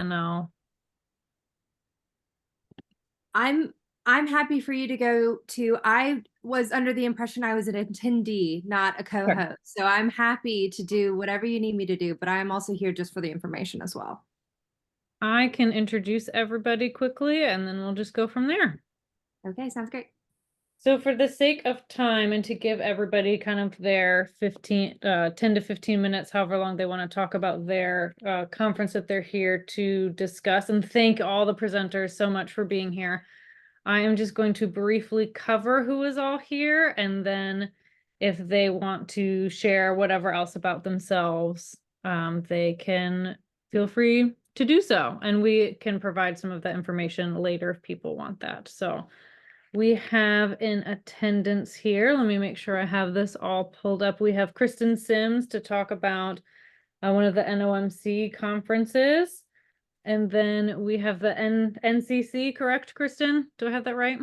know. I'm happy for you to go to. I was under the impression I was an attendee, not a Sure. co-host. So I'm happy to do whatever you need me to do, but I am also here just for the information as well. I can introduce everybody quickly and then we'll just go from there. Okay, sounds great. So for the sake of time and to give everybody kind of their 10 to 15 minutes, however long they want to talk about their conference that they're here to discuss, and thank all the presenters so much for being here. I am just going to briefly cover who is all here, and then if they want to share whatever else about themselves, they can feel free to do so. And we can provide some of that information later if people want that. So we have in attendance here, let me make sure I have this all pulled up. We have Kristen Sims to talk about one of the NOMC conferences. And then we have the NCC, correct, Kristen? Do I have that right?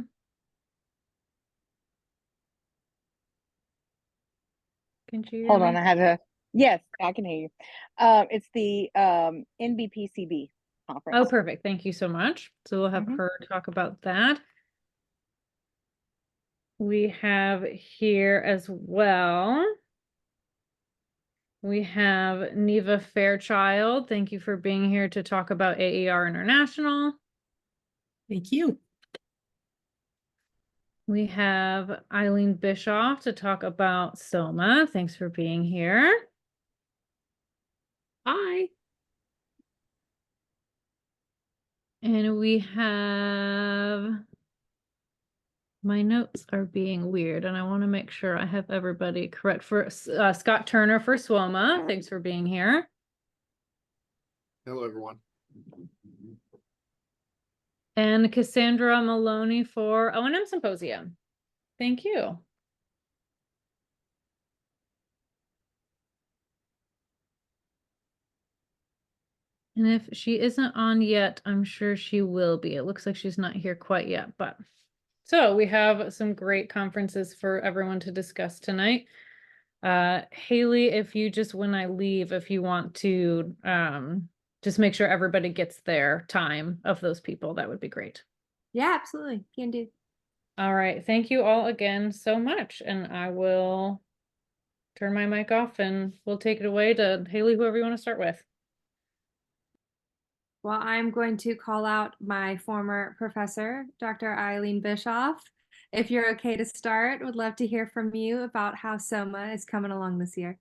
Can you hear Hold me? on, yes, I can hear you. It's the NBPCB conference. Oh, perfect. Thank you so much. So we'll have her talk about that. We have here as well, we have Neva Fairchild. Thank you for being here to talk about AER International. Thank you. We have Eileen Bischoff to talk about SOMA. Thanks for being here. Hi. And we have, my notes are being weird and I want to make sure I have everybody correct. For Scott Turner for SWOMA. Thanks for being here. Hello, everyone. And Cassandra Maloney for O&M Symposium. Thank you. And if she isn't on yet, I'm sure she will be. It looks like she's not here quite yet, but so we have some great conferences for everyone to discuss tonight. Haley, if you just, when I leave, if you want to just make sure everybody gets their time of those people, that would be great. Yeah, absolutely. Can do. All right. Thank you all again so much. And I will turn my mic off and we'll take it away to Haley, whoever you want to start with. Well, I'm going to call out my former professor, Dr. Eileen Bischoff. If you're okay to start, would love to hear from you about how SOMA is coming along this year.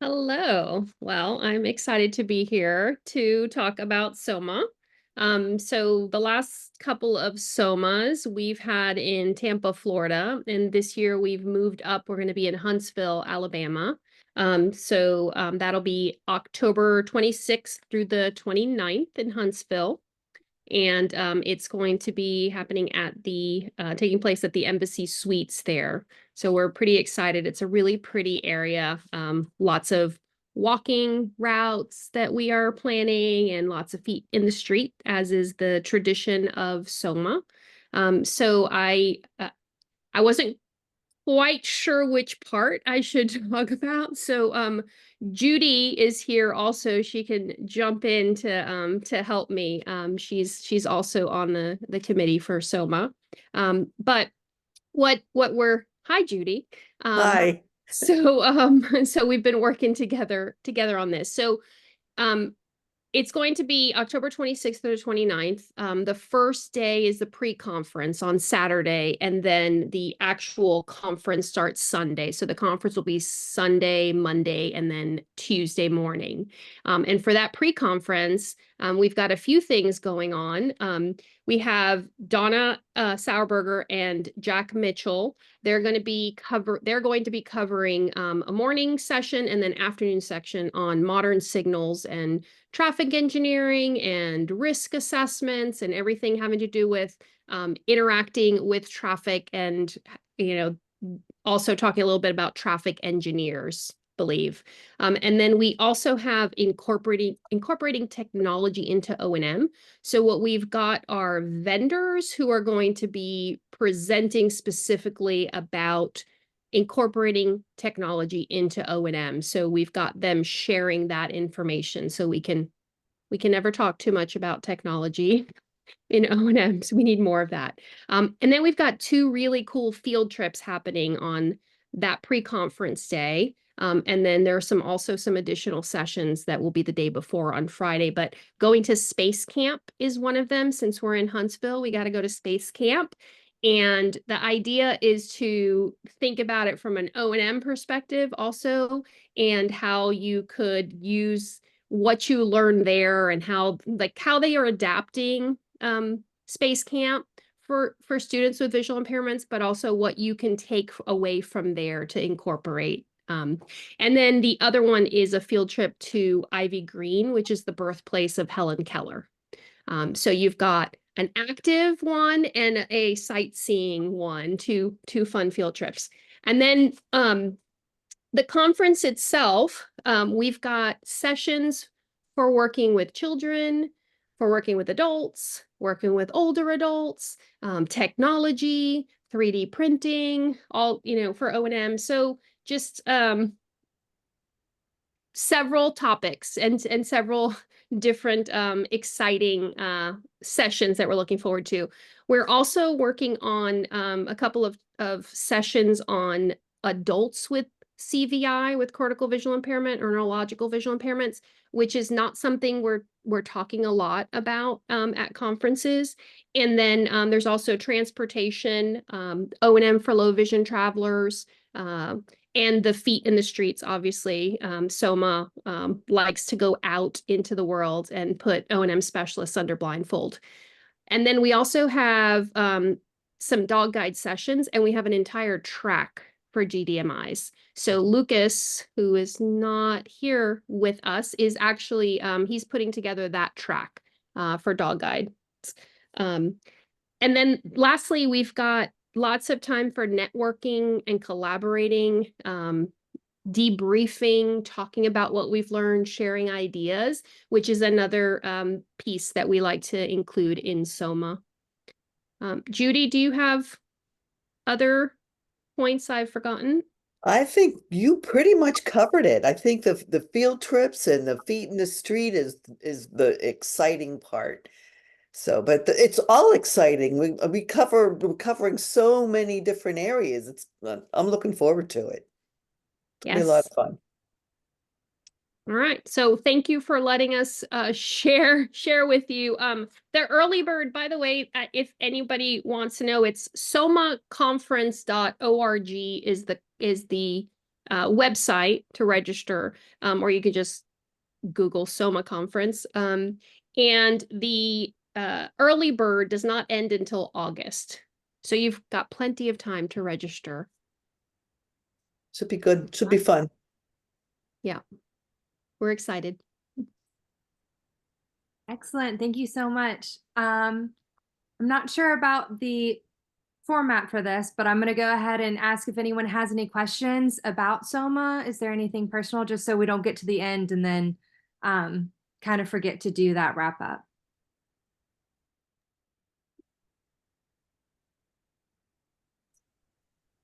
Hello. Well, I'm excited to be here to talk about SOMA. So the last couple of SOMAs we've had in Tampa, Florida, and this year we've moved up. We're going to be in Huntsville, Alabama. That'll be October 26th through the 29th in Huntsville. And it's going to be happening at taking place at the Embassy Suites there. So we're pretty excited. It's a really pretty area. Lots of walking routes that we are planning and lots of feet in the street, as is the tradition of SOMA. So I wasn't quite sure which part I should talk about. So Judy is here also. She can jump in to help me. She's also on the committee for SOMA. But hi Judy. Hi. So we've been working together on this. So it's going to be October 26th to the 29th. The first day is the pre-conference on Saturday, and then the actual conference starts Sunday. So the conference will be Sunday, Monday, and then Tuesday morning. And for that pre-conference, we've got a few things going on. We have Donna Sauerberger and Jack Mitchell. They're going to be covering a morning session and then afternoon section on modern signals and traffic engineering and risk assessments and everything having to do with interacting with traffic, and also talking a little bit about traffic engineers, believe. And then we also have incorporating technology into O&M. So what we've got are vendors who are going to be presenting specifically about incorporating technology into O&M. So we've got them sharing that information so we can We can never talk too much about technology in O&M, so we need more of that. And then we've got 2 really cool field trips happening on that pre-conference day. And then there are also some additional sessions that will be the day before on Friday, but going to Space Camp is one of them. Since we're in Huntsville, we got to go to Space Camp. And the idea is to think about it from an O&M perspective also, and how you could use what you learn there and how they are adapting Space Camp for students with visual impairments, but also what you can take away from there to incorporate. And then the other one is a field trip to Ivy Green, which is the birthplace of Helen Keller. So you've got an active one and a sightseeing one, two fun field trips. And then the conference itself, we've got sessions for working with children, for working with adults, working with older adults, technology, 3D printing, all, for O&M. So just several topics and several different exciting sessions that we're looking forward to. We're also working on a couple of sessions on adults with CVI, with cortical visual impairment or neurological visual impairments, which is not something we're talking a lot about at conferences. And then there's also transportation, O&M for low vision travelers, and the feet in the streets. Obviously, SOMA likes to go out into the world and put O&M specialists under blindfold. And then we also have some dog guide sessions, and we have an entire track for GDMIs. So Lucas, who is not here with us, is actually, he's putting together that track for dog guide. And then lastly, we've got lots of time for networking and collaborating, debriefing, talking about what we've learned, sharing ideas, which is another piece that we like to include in SOMA. Judy, do you have other points I've forgotten? I think you pretty much covered it. I think the field trips and the feet in the street is the exciting part. So, but it's all exciting. We're covering so many different areas. I'm looking forward to it. It'll be a lot of fun. All right. So thank you for letting us share with you. The early bird, by the way, if anybody wants to know, it's somaconference.org is the website to register, or you could just Google SOMA conference. And the early bird does not end until August. So you've got plenty of time to register. Should be good. Should be fun. Yeah. We're excited. Excellent. Thank you so much. I'm not sure about the format for this, but I'm going to go ahead and ask if anyone has any questions about SOMA. Is there anything personal, just so we don't get to the end and then kind of forget to do that wrap up?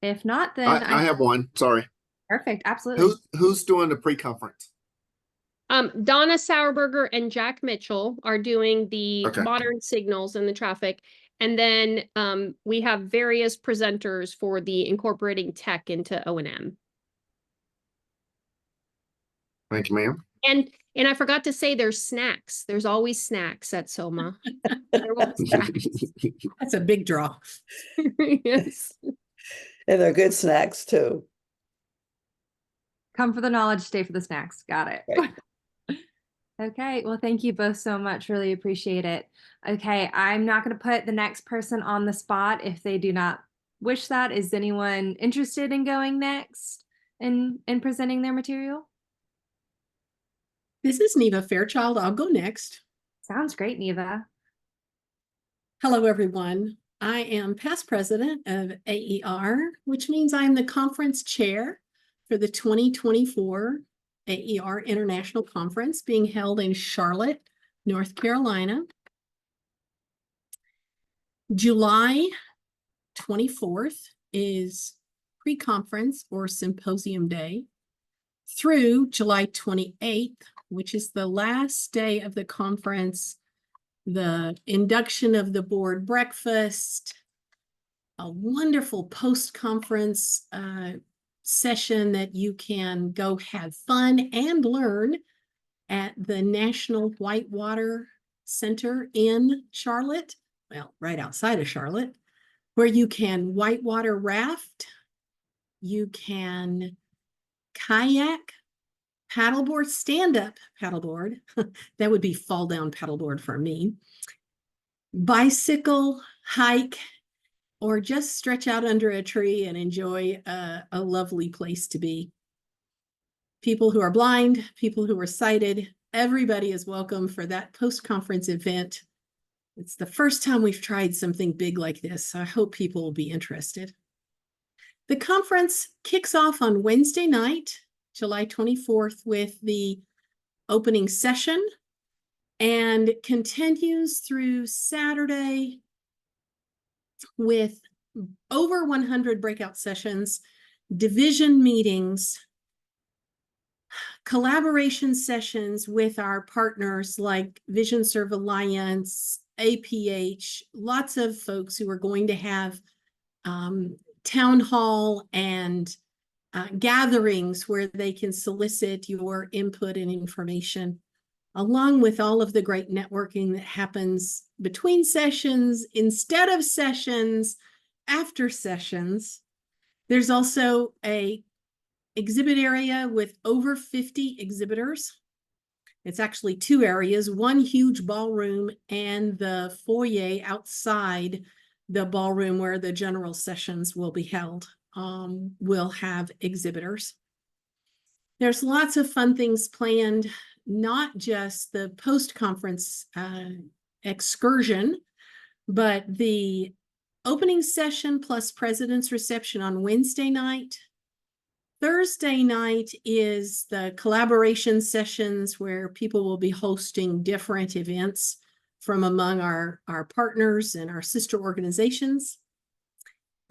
If not, then I have one. Sorry. Perfect. Absolutely. Who's doing the pre-conference? Donna Sauerberger and Jack Mitchell are doing the modern signals and the traffic. And then we have various presenters for the incorporating tech into O&M. Thank you, ma'am. And I forgot to say there's snacks. There's always snacks at SOMA. That's a big draw. Yes. And they're good snacks too. Come for the knowledge, stay for the snacks. Got it. Right. Okay, well, thank you both so much. Really appreciate it. Okay, I'm not going to put the next person on the spot if they do not wish that. Is anyone interested in going next and presenting their material? This is Neva Fairchild. I'll go next. Sounds great, Neva. Hello, everyone. I am past president of AER, which means I'm the conference chair for the 2024 AER International Conference being held in Charlotte, North Carolina. July 24th is pre-conference or symposium day through July 28th, which is the last day of the conference, the induction of the board breakfast, a wonderful post-conference session that you can go have fun and learn at the National Whitewater Center in Charlotte, well, right outside of Charlotte, where you can whitewater raft, you can kayak, paddleboard, stand-up paddleboard, that would be fall-down paddleboard for me, bicycle, hike, or just stretch out under a tree and enjoy a lovely place to be. People who are blind, people who are sighted, everybody is welcome for that post-conference event. It's the first time we've tried something big like this, so I hope people will be interested. The conference kicks off on Wednesday night, July 24th, with the opening session and continues through Saturday with over 100 breakout sessions, division meetings, collaboration sessions with our partners like Vision Serve Alliance, APH, lots of folks who are going to have town hall and gatherings where they can solicit your input and information, along with all of the great networking that happens between sessions, instead of sessions, after sessions. There's also a exhibit area with over 50 exhibitors. It's actually two areas, one huge ballroom and the foyer outside the ballroom where the general sessions will be held. Will have exhibitors. There's lots of fun things planned, not just the post-conference excursion, but the opening session plus president's reception on Wednesday night. Thursday night is the collaboration sessions where people will be hosting different events from among our partners and our sister organizations.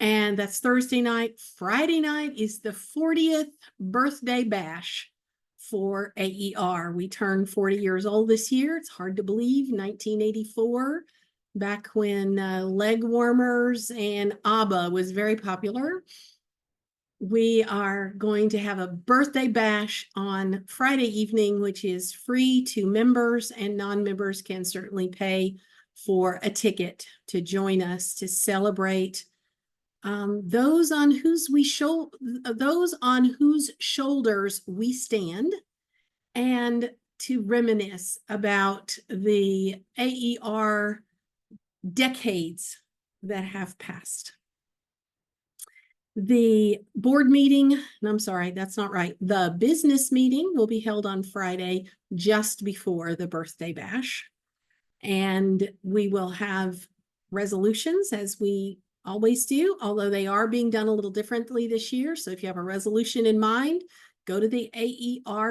And that's Thursday night. Friday night is the 40th birthday bash for AER. We turned 40 years old this year. It's hard to believe, 1984, back when leg warmers and ABBA was very popular. We are going to have a birthday bash on Friday evening, which is free to members, and non-members can certainly pay for a ticket to join us to celebrate those on whose shoulders we stand, and to reminisce about the AER decades that have passed. The board meeting, I'm sorry, that's not right. The business meeting will be held on Friday just before the birthday bash. And we will have resolutions as we always do, although they are being done a little differently this year. So if you have a resolution in mind, go to the aerbvi.org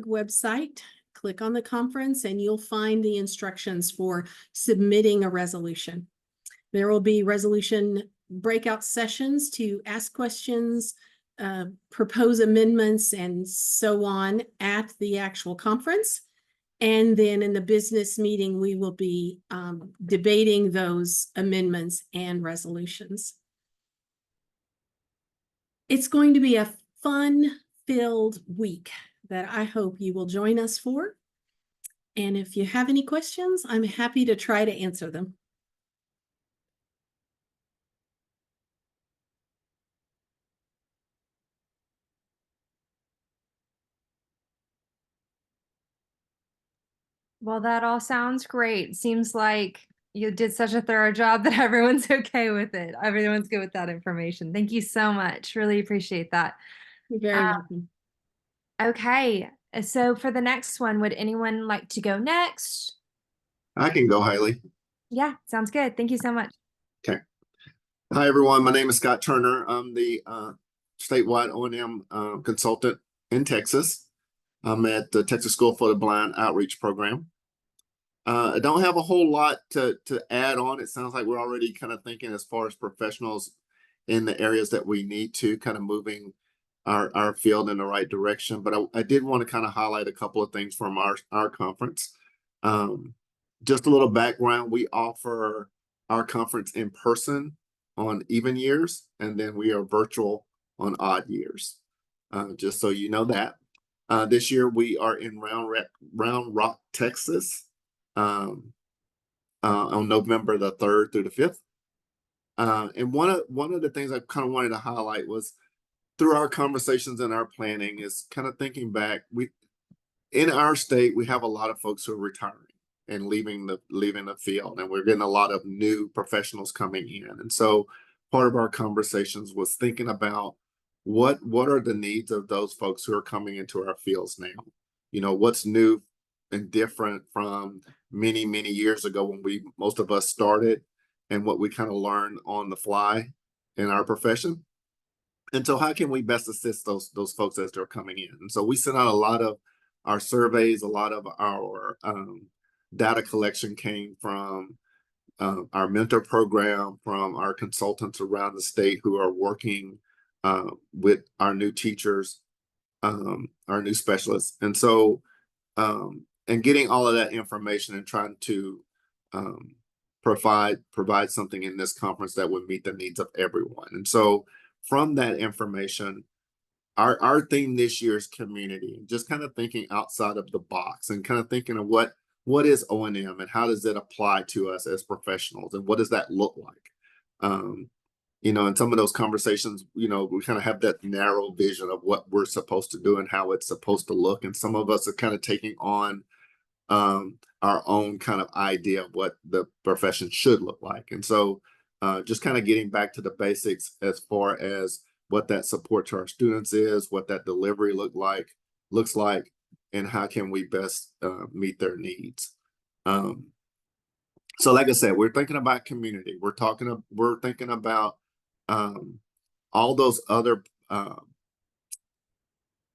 website, click on the conference, and you'll find the instructions for submitting a resolution. There will be resolution breakout sessions to ask questions, propose amendments, and so on at the actual conference. And then in the business meeting, we will be debating those amendments and resolutions. It's going to be a fun-filled week that I hope you will join us for. And if you have any questions, I'm happy to try to answer them. Well, that all sounds great. Seems like you did such a thorough job that everyone's okay with it. Everyone's good with that information. Thank you so much. Really appreciate that. You're very welcome. Okay, so for the next one, would anyone like to go next? I can go, Hailey. Yeah, sounds good. Thank you so much. Okay. Hi, everyone. My name is Scott Turner. I'm the statewide O&M consultant in Texas. I'm at the Texas School for the Blind Outreach Program. I don't have a whole lot to add on. It sounds like we're already kind of thinking as far as professionals in the areas that we need to, kind of moving our field in the right direction. But I did want to kind of highlight a couple of things from our conference. Just a little background: we offer our conference in person on even years, and then we are virtual on odd years. Just so you know that. This year we are in Round Rock, Texas, on November the 3rd through the 5th. And one of the things I kind of wanted to highlight was through our conversations and our planning is kind of thinking back. In our state, we have a lot of folks who are retiring and leaving the field, and we're getting a lot of new professionals coming in. And so part of our conversations was thinking about what are the needs of those folks who are coming into our fields now. You know, what's new and different from many years ago when most of us started, and what we kind of learned on the fly in our profession. And so how can we best assist those folks as they're coming in? And so we sent out a lot of our surveys. A lot of our data collection came from our mentor program, from our consultants around the state who are working with our new teachers, our new specialists. And so, and getting all of that information and trying to provide something in this conference that would meet the needs of everyone. And so from that information, our theme this year is community, just kind of thinking outside of the box and kind of thinking of what is O&M and how does it apply to us as professionals, and what does that look like? You know, in some of those conversations, you know, we kind of have that narrow vision of what we're supposed to do and how it's supposed to look. And some of us are kind of taking on our own kind of idea of what the profession should look like. And so just kind of getting back to the basics as far as what that support to our students is, what that delivery looks like, and how can we best meet their needs. So like I said, we're thinking about community. We're thinking about all those other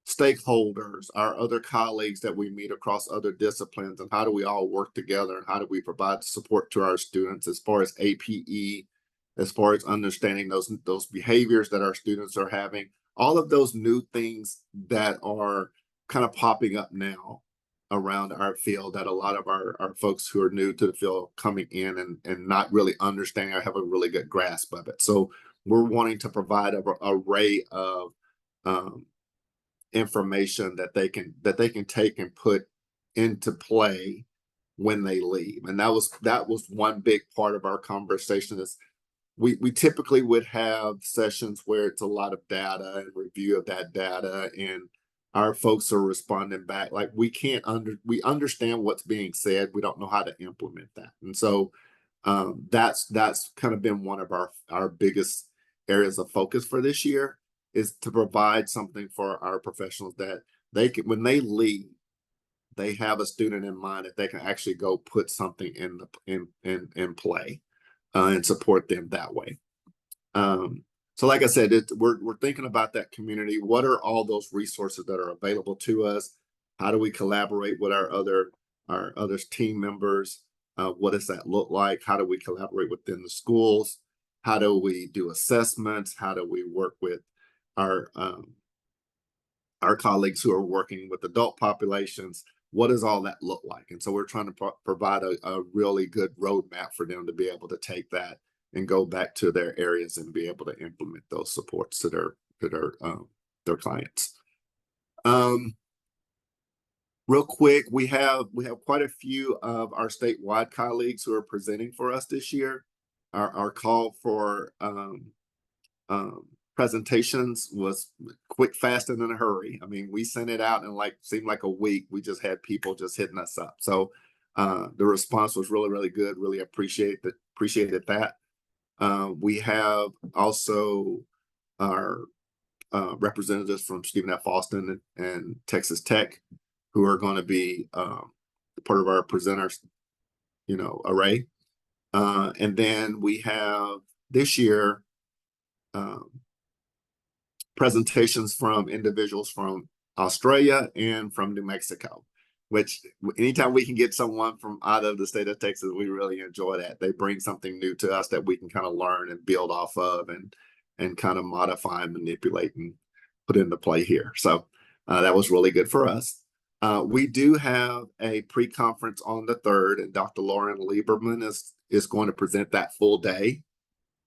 stakeholders, our other colleagues that we meet across other disciplines, and how do we all work together, and how do we provide support to our students as far as APE, as far as understanding those behaviors that our students are having, all of those new things that are kind of popping up now around our field, that a lot of our folks who are new to the field coming in and not really understanding or have a really good grasp of it. So we're wanting to provide an array of information that they can take and put into play when they leave. And that was one big part of our conversation. Is we typically would have sessions where it's a lot of data and review of that data, and our folks are responding back like we understand what's being said, we don't know how to implement that. And so that's kind of been one of our biggest areas of focus for this year, is to provide something for our professionals that they can, when they leave, they have a student in mind that they can actually go put something in play and support them that way. So like I said, we're thinking about that community. What are all those resources that are available to us? How do we collaborate with our other team members? What does that look like? How do we collaborate within the schools? How do we do assessments? How do we work with our colleagues who are working with adult populations? What does all that look like? And so we're trying to provide a really good roadmap for them to be able to take that and go back to their areas and be able to implement those supports to their clients. Real quick, we have quite a few of our statewide colleagues who are presenting for us this year. Our call for presentations was quick, fast, and in a hurry. I mean, we sent it out in seemed like a week. We just had people just hitting us up. So the response was really good. Really appreciated that. We have also our representatives from Stephen F. Austin and Texas Tech, who are going to be part of our presenters, array. And then we have this year presentations from individuals from Australia and from New Mexico, which anytime we can get someone from out of the state of Texas, we really enjoy that. They bring something new to us that we can kind of learn and build off of and kind of modify and manipulate. And put into play here. So that was really good for us. We do have a pre-conference on the 3rd, and Dr. Lauren Lieberman is going to present that full day.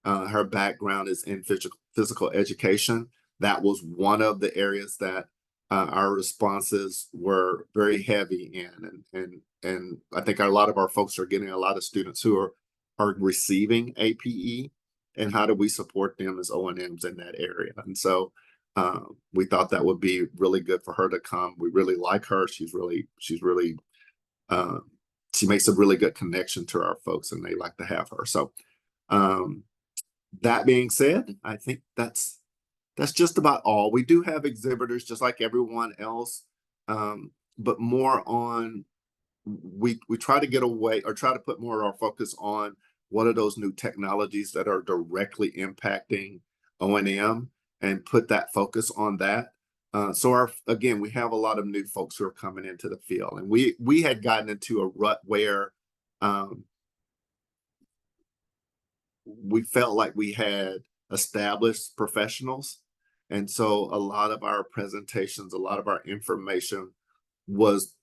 Her background is in physical education. That was one of the areas that our responses were very heavy in, and I think a lot of our folks are getting a lot of students who are receiving APE, and how do we support them as O&Ms in that area? And so we thought that would be really good for her to come. We really like her. She makes a really good connection to our folks, and they like to have her. So that being said, I think that's just about all. We do have exhibitors just like everyone else, but more on, we try to get away, or try to put more of our focus on what are those new technologies that are directly impacting O&M, and put that focus on that. So again, we have a lot of new folks who are coming into the field, and we had gotten into a rut where we felt like we had established professionals. And so a lot of our presentations, a lot of our information was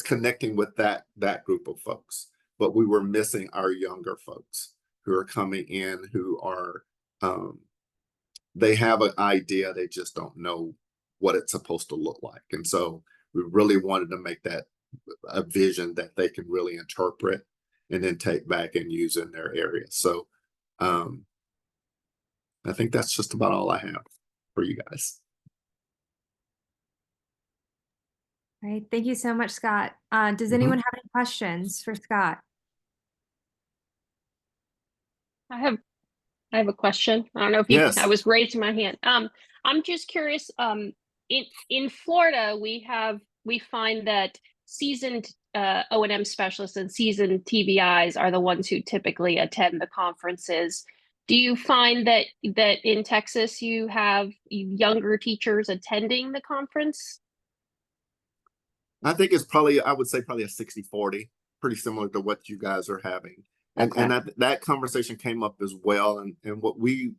connecting with that group of folks, but we were missing our younger folks who are coming in, who are, they have an idea, they just don't know what it's supposed to look like. And so we really wanted to make that a vision that they can really interpret and then take back and use in their area. So I think that's just about all I have for you guys. All right, thank you so much, Scott. Does anyone have any questions for Scott? I have a question. I don't know if Yes. I was raising my hand. I'm just curious. In Florida, we find that seasoned O&M specialists and seasoned TBIs are the ones who typically attend the conferences. Do you find that in Texas you have younger teachers attending the conference? I think it's probably, I would say probably a 60-40, pretty similar to what you guys are having. And Okay. and that conversation came up as well. And what we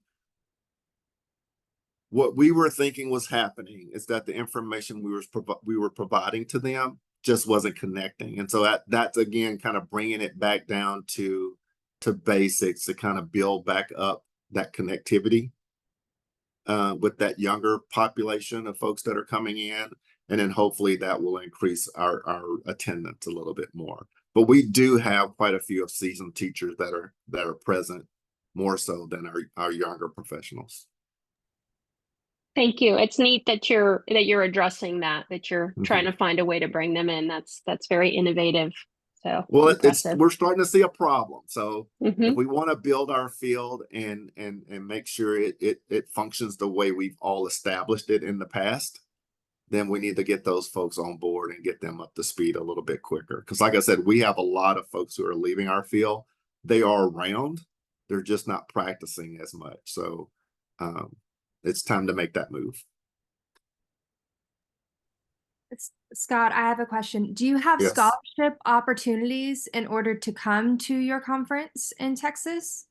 were thinking was happening is that the information we were providing to them just wasn't connecting. And so that's again kind of bringing it back down to basics, to kind of build back up that connectivity with that younger population of folks that are coming in. And then hopefully that will increase our attendance a little bit more. But we do have quite a few of seasoned teachers that are present, more so than our younger professionals. Thank you. It's neat that you're addressing that you're trying to find a way to bring them in. That's very innovative. So well, impressive. we're starting to see a problem. So Mhm. if we want to build our field and make sure it functions the way we've all established it in the past, then we need to get those folks on board and get them up to speed a little bit quicker. Because like I said, we have a lot of folks who are leaving our field. They are around, they're just not practicing as much. So it's time to make that move. Scott, I have a question. Do you have Yes. scholarship opportunities in order to come to your conference in Texas?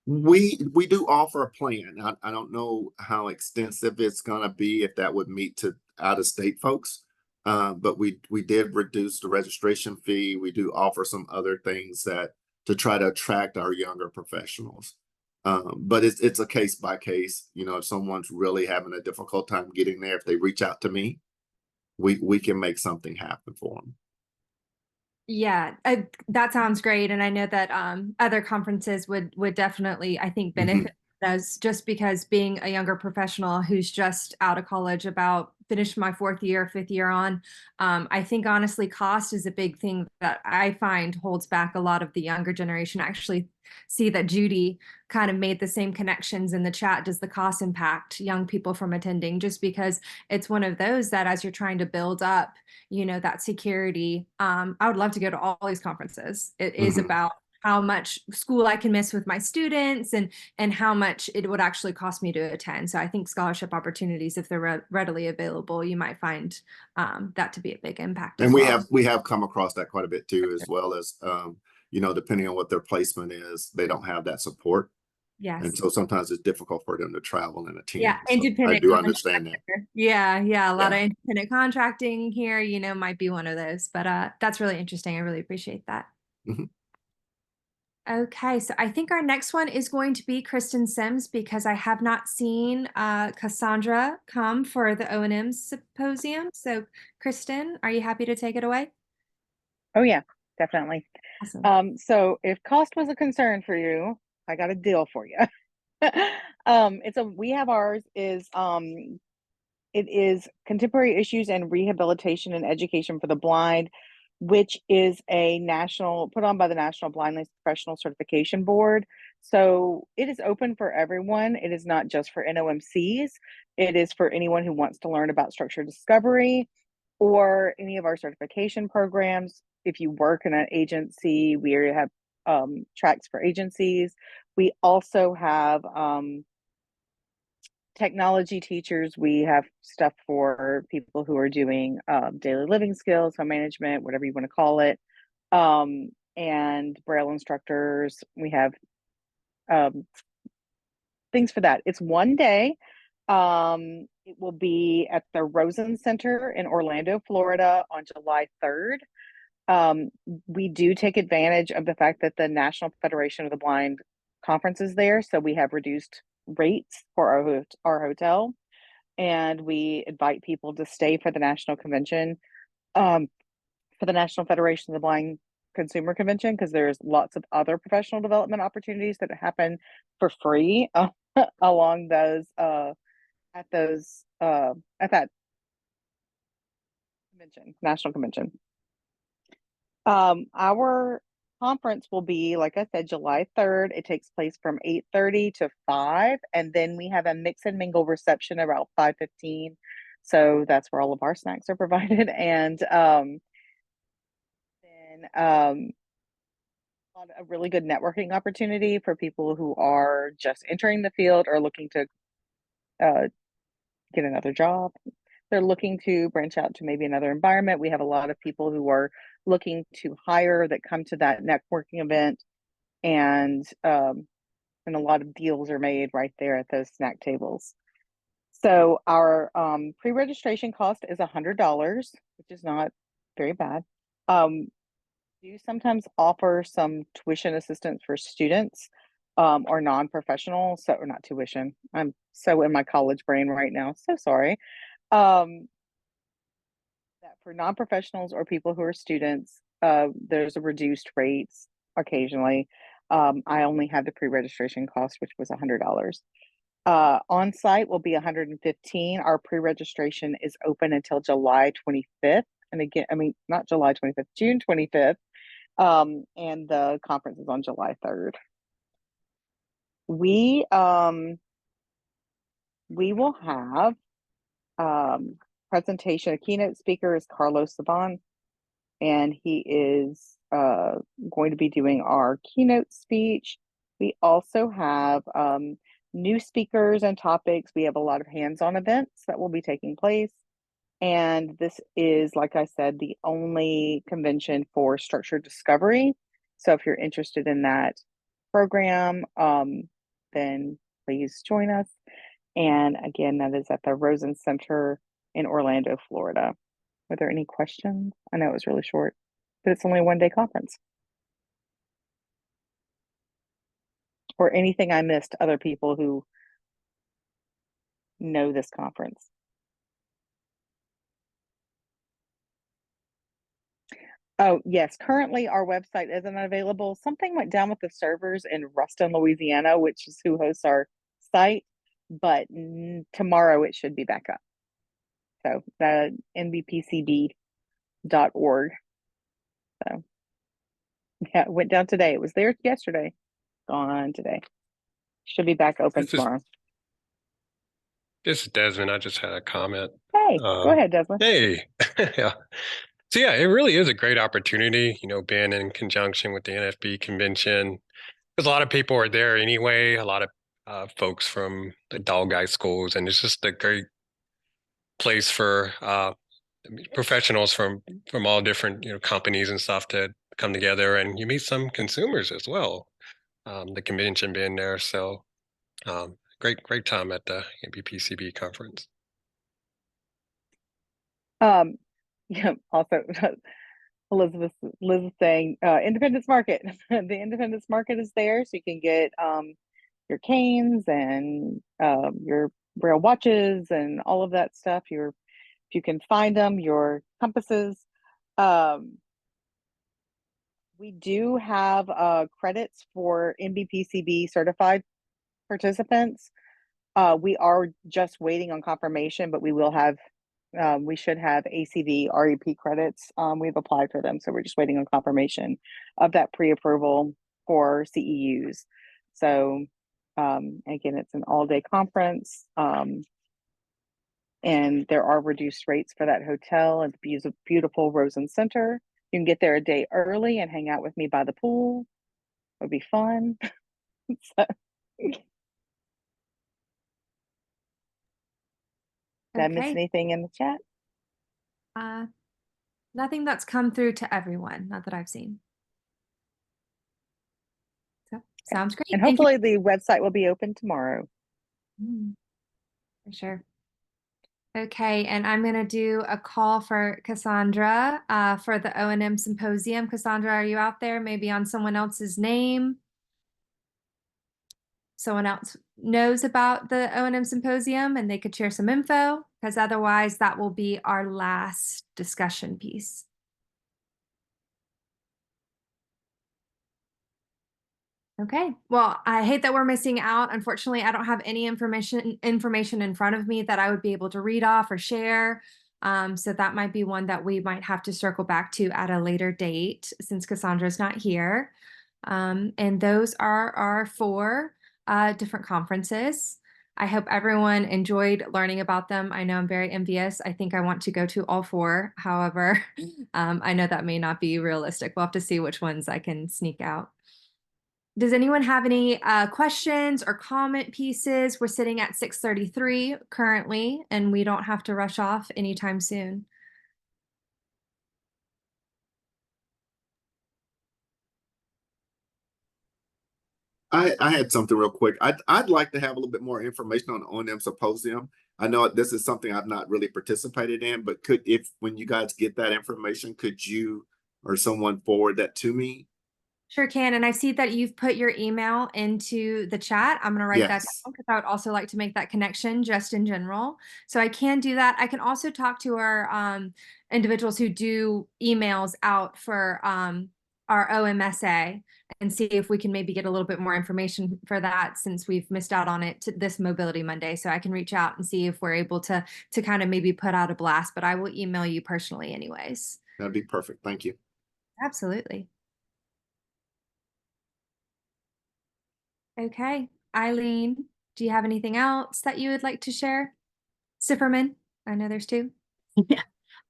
We do offer a plan. I don't know how extensive it's going to be, if that would meet to out-of-state folks. But we did reduce the registration fee. We do offer some other things to try to attract our younger professionals. But it's a case by case. You know, if someone's really having a difficult time getting there, if they reach out to me, we can make something happen for them. Yeah, that sounds great. And I know that other conferences would definitely, I think, benefit those, just because being a younger professional who's just out of college, about finished my 4th year, 5th year on, I think honestly cost is a big thing that I find holds back a lot of the younger generation. I actually see that Judy kind of made the same connections in the chat. Does the cost impact young people from attending? Just because it's one of those that as you're trying to build up, you know, that security, I would love to go to all these conferences. It is about how much school I can miss with my students and how much it would actually cost me to attend. So I think scholarship opportunities, if they're readily available, you might find that to be a big impact. And we have come across that quite a bit too, as well as, you know, depending on what their placement is, they don't have that support. Yes. And so sometimes it's difficult for them to travel and attend. Yeah, So I independent do understand that. contractor. Yeah, a lot Yeah. of independent contracting here, might be one of those, but that's really interesting. I really appreciate that. Mhm. Okay, so I think our next one is going to be Kristen Sims because I have not seen Cassandra come for the O&M symposium. So Kristen, are you happy to take it away? Oh yeah, definitely. Awesome. So if cost was a concern for you, I got a deal for you. We have ours is it is Contemporary Issues and Rehabilitation and Education for the Blind, which is a put on by the National Blindness Professional Certification Board. So it is open for everyone. It is not just for NOMCs. It is for anyone who wants to learn about structured discovery or any of our certification programs. If you work in an agency, we have tracks for agencies. We also have technology teachers. We have stuff for people who are doing daily living skills, home management, whatever you want to call it, and Braille instructors. We have things for that. It's one day. It will be at the Rosen Center in Orlando, Florida on July 3rd. We do take advantage of the fact that the National Federation of the Blind conference is there. So we have reduced rates for our hotel, and we invite people to stay for the national convention, for the National Federation of the Blind Consumer Convention, because there's lots of other professional development opportunities that happen for free along those at that convention, national convention. Our conference will be, like I said, July 3rd. It takes place from 8:30 to 5, and then we have a mix and mingle reception around 5:15. So that's where all of our snacks are provided, and then a really good networking opportunity for people who are just entering the field or looking to get another job. They're looking to branch out to maybe another environment. We have a lot of people who are looking to hire that come to that networking event, and a lot of deals are made right there at those snack tables. So our pre-registration cost is $100, which is not very bad. We do sometimes offer some tuition assistance for students or non-professional, or not tuition. I'm so in my college brain right now. So sorry. That for non-professionals or people who are students, there's a reduced rates occasionally. I only had the pre-registration cost, which was $100. On site will be $115. Our pre-registration is open until July 25th. And again, not July 25th, June 25th. And the conference is on July 3rd. We will have presentation. A keynote speaker is Carlos Saban, and he is going to be doing our keynote speech. We also have new speakers and topics. We have a lot of hands-on events that will be taking place. And this is, like I said, the only convention for structured discovery. So if you're interested in that program, then please join us. And again, that is at the Rosen Center in Orlando, Florida. Were there any questions? I know it was really short, but it's only a one-day conference. Or anything I missed, other people who know this conference. Oh, yes. Currently, our website isn't available. Something went down with the servers in Ruston, Louisiana, which is who hosts our site. But tomorrow it should be back up. So the nbpcb.org. So yeah, it went down today. It was there yesterday, gone today. Should be back open tomorrow. This is Desmond. I just had a comment. Hey, go ahead, Desmond. Hey, yeah. So yeah, it really is a great opportunity, being in conjunction with the NFB convention. Because a lot of people are there anyway, a lot of folks from the Dog Guy schools, and it's just a great place for professionals from all different companies and stuff to come together, and you meet some consumers as well. The convention being there, so Great time at the NBPCB conference. Yeah, also Liz is saying Independence Market. The Independence Market is there, so you can get your canes and your braille watches and all of that stuff. If you can find them, your compasses. We do have credits for NBPCB certified participants. We are just waiting on confirmation, but we should have ACV REP credits. We've applied for them, so we're just waiting on confirmation of that pre-approval for CEUs. So again, it's an all-day conference, and there are reduced rates for that hotel at the beautiful Rosen Center. You can get there a day early and hang out with me by the pool. It would be fun. So, did I miss Okay. anything in the chat? Nothing that's come through to everyone, not that I've seen. So sounds great. And Thank you. hopefully the website will be open tomorrow. For sure. Okay, and I'm gonna do a call for Cassandra for the O&M Symposium. Cassandra, are you out there? Maybe on someone else's name? Someone else knows about the O&M Symposium and they could share some info, because otherwise that will be our last discussion piece. Okay, well, I hate that we're missing out. Unfortunately, I don't have any information in front of me that I would be able to read off or share. So that might be one that we might have to circle back to at a later date since Cassandra's not here. And those are our 4 different conferences. I hope everyone enjoyed learning about them. I know I'm very envious. I think I want to go to all 4. However, I know that may not be realistic. We'll have to see which ones I can sneak out. Does anyone have any questions or comment pieces? We're sitting at 6:33 currently, and we don't have to rush off anytime soon. I had something real quick. I'd like to have a little bit more information on the O&M Symposium. I know this is something I've not really participated in, but when you guys get that information, could you or someone forward that to me? Sure can, and I see that you've put your email into the chat. I'm gonna write that Yes. down because I would also like to make that connection just in general. So I can do that. I can also talk to our individuals who do emails out for our OMSA and see if we can maybe get a little bit more information for that since we've missed out on it to this Mobility Monday. So I can reach out and see if we're able to kind of maybe put out a blast, but I will email you personally anyways. That'd be perfect. Thank you. Absolutely. Okay, Eileen, do you have anything else that you would like to share? Sifferman, I know there's 2. Yeah,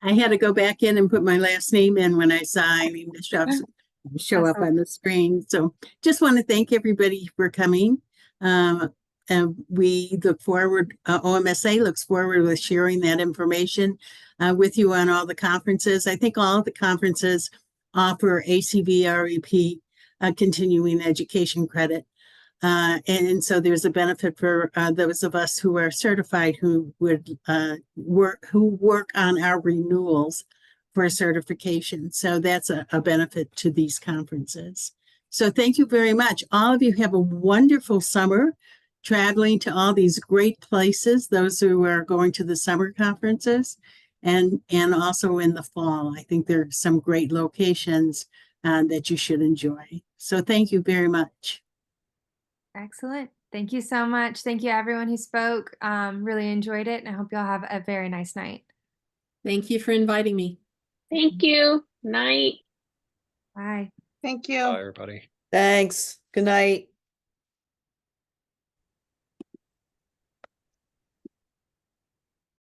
I had to go back in and put my last name in when I saw Eileen Bishop's show up on the screen. So just want to thank everybody for coming. And we look forward, OMSA looks forward with sharing that information with you on all the conferences. I think all of the conferences offer ACV REP continuing education credit. And so there's a benefit for those of us who are certified who would work on our renewals for certification. So that's a benefit to these conferences. So thank you very much. All of you have a wonderful summer traveling to all these great places, those who are going to the summer conferences and also in the fall. I think there are some great locations that you should enjoy. So thank you very much. Excellent. Thank you so much. Thank you everyone who spoke. Really enjoyed it, and I hope y'all have a very nice night. Thank you for inviting me. Thank you. Night. Bye. Thank you. Bye, everybody. Thanks. Good night.